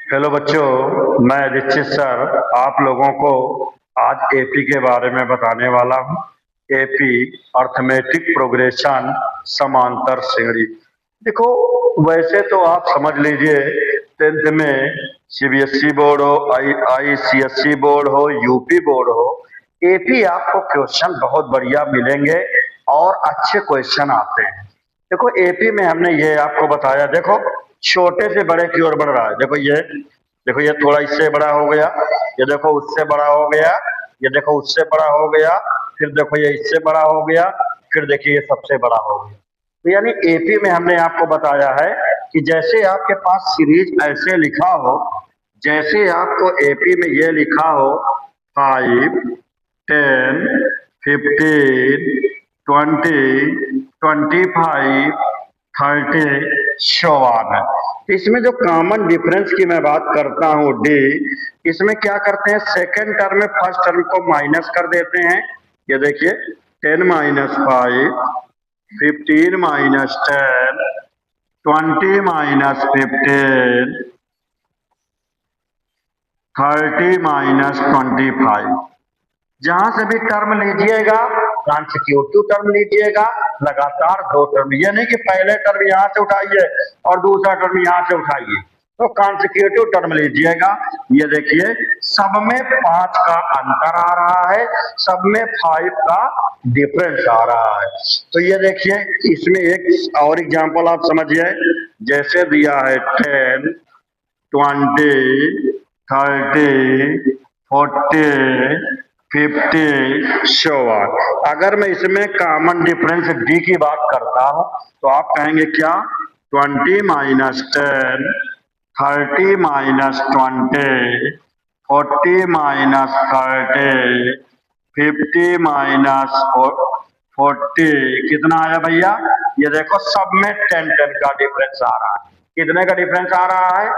Hello बच्चों, मैं Dixit sir आप लोगों को आज एपी के बारे में बताने वाला हूँ। एपी अर्थमेटिक प्रोग्रेशन समांतर श्रेणी। देखो, वैसे तो आप समझ लीजिए 10th में सीबीएसई बोर्ड हो, आईसीएसई बोर्ड हो, यूपी बोर्ड हो, एपी आपको क्वेश्चन बहुत बढ़िया मिलेंगे और अच्छे क्वेश्चन आते हैं। देखो, एपी में हमने ये आपको बताया। देखो, छोटे से बड़े की ओर बढ़ रहा है। देखो ये थोड़ा इससे बड़ा हो गया, ये देखो उससे बड़ा हो गया, ये देखो उससे बड़ा हो गया, फिर देखो ये इससे बड़ा हो गया, फिर देखिए ये सबसे बड़ा हो गया। तो यानी एपी में हमने आपको बताया है कि जैसे आपके पास सीरीज ऐसे लिखा हो, जैसे आपको एपी में ये लिखा हो 5, 10, 15, 20, 25, 30 शोवान है। इसमें जो कॉमन डिफरेंस की मैं बात करता हूँ डी, इसमें क्या करते हैं, सेकेंड टर्म में फर्स्ट टर्म को माइनस कर देते हैं। ये देखिए 10 माइनस 5, 15 माइनस 10, 20 माइनस 15, 30 माइनस 25। जहां से भी टर्म लीजिएगा कॉन्सिक्यूटिव टर्म लीजिएगा, लगातार दो टर्म। ये नहीं कि पहले टर्म यहां से उठाइए और दूसरा टर्म यहां से उठाइए, तो कॉन्सिक्यूटिव टर्म लीजिएगा। ये देखिए सब में 5 का अंतर आ रहा है, सब में 5 का डिफरेंस आ रहा है। तो ये देखिए इसमें एक और एग्जांपल आप समझिए। जैसे दिया है 10, 20, 30, 40, 50 शोवान। अगर मैं इसमें कॉमन डिफरेंस डी की बात करता हूं तो आप कहेंगे क्या, 20 माइनस 10, 30 माइनस 20, 40 माइनस 30, 50 माइनस 40, कितना आया भैया? ये देखो सब में 10 का डिफरेंस आ रहा है। कितने का डिफरेंस आ रहा है?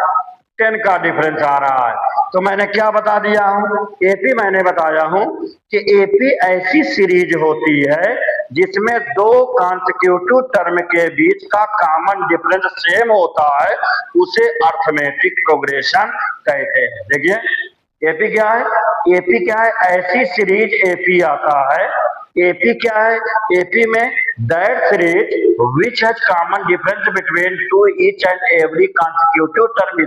10 का डिफरेंस आ रहा है। तो मैंने क्या बता दिया हूं, एपी मैंने बताया हूं कि एपी ऐसी सीरीज होती है जिसमें दो कॉन्सिक्यूटिव टर्म के बीच का कॉमन डिफरेंस सेम होता है, उसे अर्थमेटिक प्रोग्रेशन कहते हैं। देखिए एपी क्या है, एपी क्या है, ऐसी सीरीज एपी आता है। एपी क्या है, एपी में that series which has common difference between two each and every consecutive term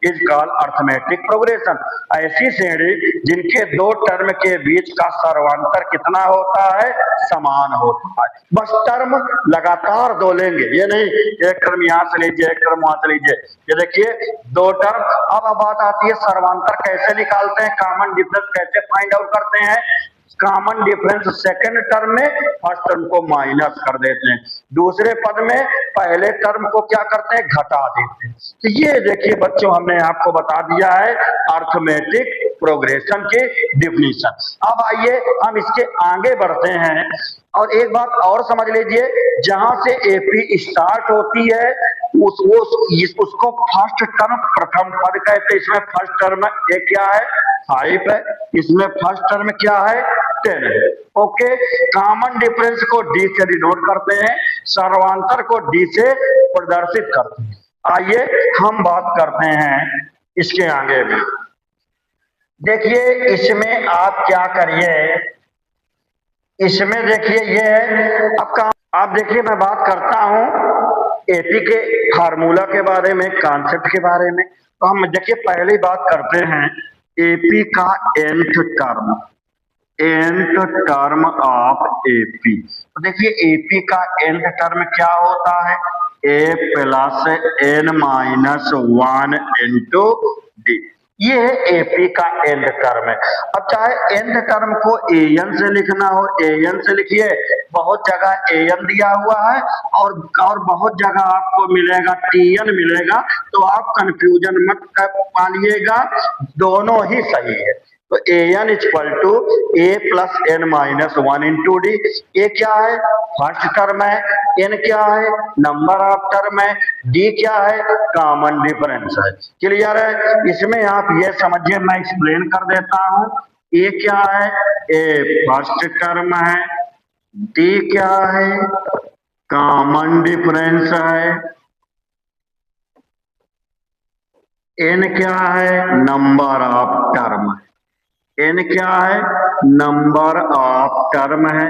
is called arithmetic progression। ऐसी श्रेणी जिनके दो टर्म के बीच का सर्वांतर कितना होता है, समान होता है। बस टर्म लगातार दो लेंगे, ये नहीं एक टर्म यहां से लीजिए एक टर्म वहां से लीजिए। ये देखिए दो टर्म। अब बात आती है सर्वांतर कैसे निकालते हैं, कॉमन डिफरेंस कैसे फाइंड आउट करते हैं। कॉमन डिफरेंस सेकंड टर्म में फर्स्ट टर्म को माइनस कर देते हैं, दूसरे पद में पहले टर्म को क्या करते हैं, घटा देते हैं। तो ये देखिए बच्चों हमने आपको बता दिया है अर्थमेटिक प्रोग्रेशन की डिफिनीशन। अब आइए हम इसके आगे बढ़ते हैं और एक बात और समझ लीजिए, जहां से एपी स्टार्ट होती है उसको फर्स्ट टर्म प्रथम पद कहते हैं। इसमें फर्स्ट टर्म एक क्या है, 5 है, इसमें फर्स्ट टर्म क्या है, 10 है। ओके, कॉमन डिफरेंस को डी से डिनोट करते हैं, सर्वांतर को डी से प्रदर्शित करते हैं। आइए हम बात करते हैं इसके आगे भी। देखिए इसमें आप क्या करिए, इसमें देखिए ये है आपका, आप देखिए मैं बात करता हूं एपी के फार्मूला के बारे में, कॉन्सेप्ट के बारे में। तो हम देखिए पहले बात करते हैं एपी का nth term, nth term of AP. तो देखिए एपी का nth टर्म क्या होता है, a plus N minus 1 into D. ये है एपी का nth टर्म है। अब चाहे nth टर्म को एन से लिखना हो, एन से लिखिए, बहुत जगह एन दिया हुआ है और बहुत जगह आपको मिलेगा टीएन मिलेगा, तो आप कंफ्यूजन मत पालिएगा, दोनों ही सही है। तो a n equal to A plus N minus 1 into d. A क्या है, फर्स्ट टर्म है, एन क्या है, नंबर ऑफ टर्म है, डी क्या है, कॉमन डिफरेंस है। क्लियर है? इसमें आप ये समझिए, मैं एक्सप्लेन कर देता हूं। ए क्या है, ए फर्स्ट टर्म है, डी क्या है, कॉमन डिफरेंस है, एन क्या है? Number of term. एन क्या है? नंबर ऑफ टर्म है।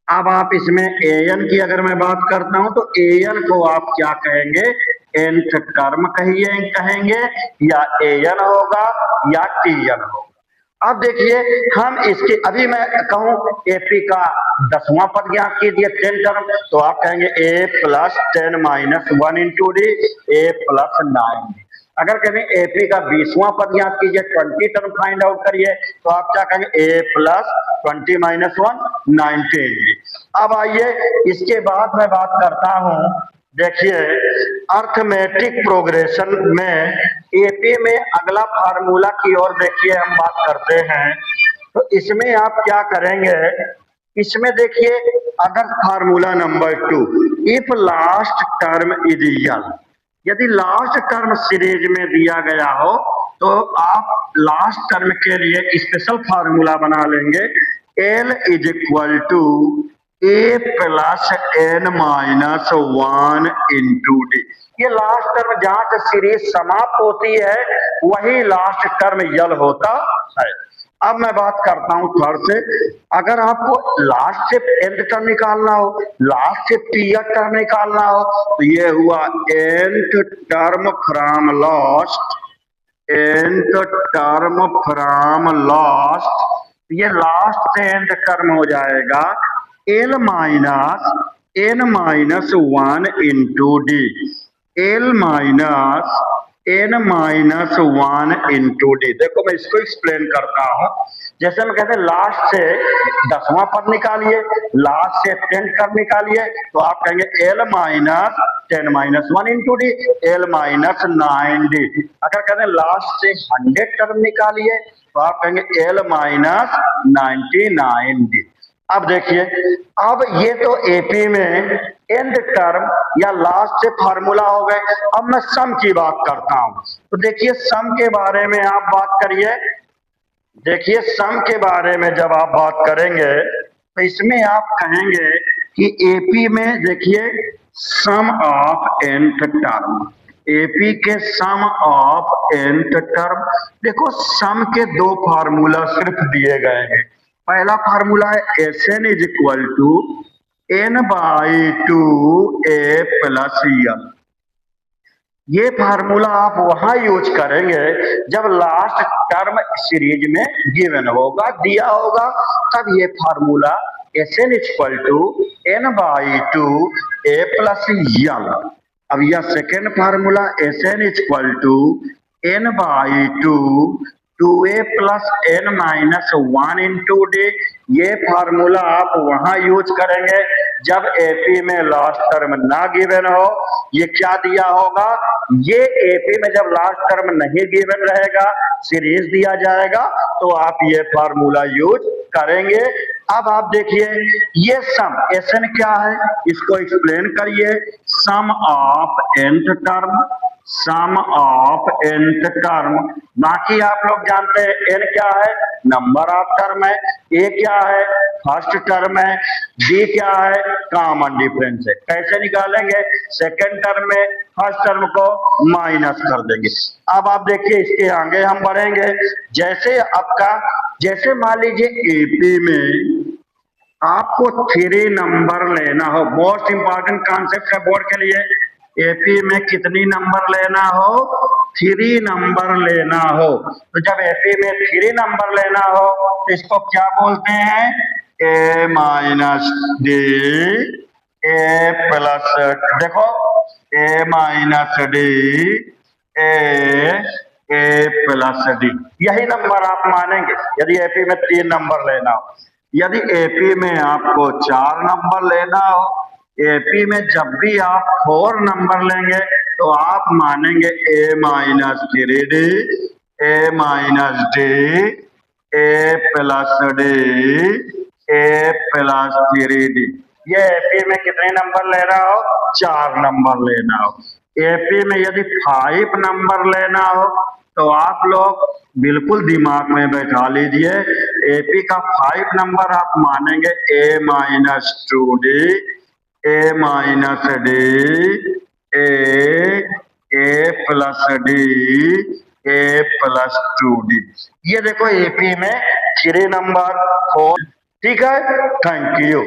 अब आप इसमें एन की अगर मैं बात करता हूं तो एन को आप क्या कहेंगे? nth टर्म कहेंगे या एन होगा या टीएन होगा। अब देखिए हम इसके अभी मैं कहूं एपी का 10वां पद ज्ञात कीजिए 10 टर्म, तो आप कहेंगे ए प्लस 10 माइनस 1 इंटू डी, ए प्लस 9। अगर कहें एपी का 20वां पद ज्ञात कीजिए 20 टर्म फाइंड आउट करिए, तो आप क्या कहेंगे? ए प्लस 20 माइनस 1 19। अब आइए इसके बाद मैं बात करता हूं, देखिए अर्थमेटिक प्रोग्रेशन में एपी में अगला फार्मूला की ओर देखिए हम बात करते हैं। तो इसमें आप क्या करेंगे? इसमें देखिए अगर formula number 2, if last term is l, यदि लास्ट टर्म सीरीज में दिया गया हो तो आप लास्ट टर्म के लिए स्पेशल फार्मूला बना लेंगे। L is equal to A plus N minus 1 into D. ये लास्ट टर्म जहां से सीरीज समाप्त होती है वही लास्ट टर्म यल होता है। अब मैं बात करता हूं थर्ड से, अगर आपको लास्ट से एंड टर्म निकालना हो, लास्ट से टीयर टर्म निकालना हो, तो ये हुआ end term from last, end term from last, ये लास्ट से एंड टर्म हो जाएगा L minus N minus 1 into D, L minus N minus 1 into D. देखो मैं इसको एक्सप्लेन करता हूं। जैसे हम कहते हैं लास्ट से 10वां पद निकालिए, लास्ट से 10 टर्म निकालिए, तो आप कहेंगे L minus 10 minus 1 into D, L minus 9 D. अगर कहते हैं लास्ट से 100 टर्म निकालिए, तो आप कहेंगे एल माइनस 99 डी। अब देखिए, अब ये तो एपी में एंड टर्म या लास्ट से फार्मूला हो गए। अब मैं सम की बात करता हूं, तो देखिए सम के बारे में आप बात करिए। देखिए सम के बारे में जब आप बात करेंगे तो इसमें आप कहेंगे कि एपी में देखिए सम ऑफ nth टर्म, एपी के सम ऑफ nth टर्म। देखो सम के दो फार्मूला सिर्फ दिए गए हैं। पहला फार्मूला है S N is equal to N by two A plus L. ये फार्मूला आप वहां यूज करेंगे जब लास्ट टर्म सीरीज में गिवन होगा, दिया होगा, तब ये formula S N equal to N by two A plus L. अब यह second formula S N equal to N by two A plus N minus 1 into D. ये फार्मूला आप वहां यूज करेंगे जब एपी में लास्ट टर्म ना given हो। ये क्या दिया होगा? ये एपी में जब लास्ट टर्म नहीं गिवन रहेगा, सीरीज दिया जाएगा, तो आप ये फार्मूला यूज करेंगे। अब आप देखिए ये सम एस एन क्या है, इसको एक्सप्लेन करिए। Sum of nth term, sum of nth term. बाकी आप लोग जानते हैं एन क्या है? नंबर ऑफ टर्म है। ए क्या है? फर्स्ट टर्म है। डी क्या है? कॉमन डिफरेंस है। कैसे निकालेंगे? सेकेंड टर्म में फर्स्ट टर्म को माइनस कर देंगे। अब आप देखिए इसके आगे हम बढ़ेंगे। जैसे आपका, जैसे मान लीजिए एपी में आपको 3 नंबर लेना हो, मोस्ट इंपॉर्टेंट कॉन्सेप्ट है बोर्ड के लिए। एपी में कितनी नंबर लेना हो? 3 नंबर लेना हो। तो जब एपी में 3 नंबर लेना हो तो इसको क्या बोलते हैं? ए माइनस डी, ए प्लस, देखो ए माइनस डी, ए प्लस डी। यही नंबर आप मानेंगे यदि एपी में 3 नंबर लेना हो। यदि एपी में आपको 4 नंबर लेना हो, एपी में जब भी आप 4 नंबर लेंगे तो आप मानेंगे ए माइनस 3 डी, ए माइनस डी, ए प्लस डी, ए प्लस 3 डी। ये एपी में कितने नंबर ले रहा हो? 4 नंबर लेना हो। एपी में यदि 5 नंबर लेना हो तो आप लोग बिल्कुल दिमाग में बैठा लीजिए, एपी का 5 नंबर आप मानेंगे ए माइनस 2 डी, ए माइनस डी, ए प्लस डी, ए प्लस 2d। ये देखो एपी में 3 नंबर 4। ठीक है, थैंक यू।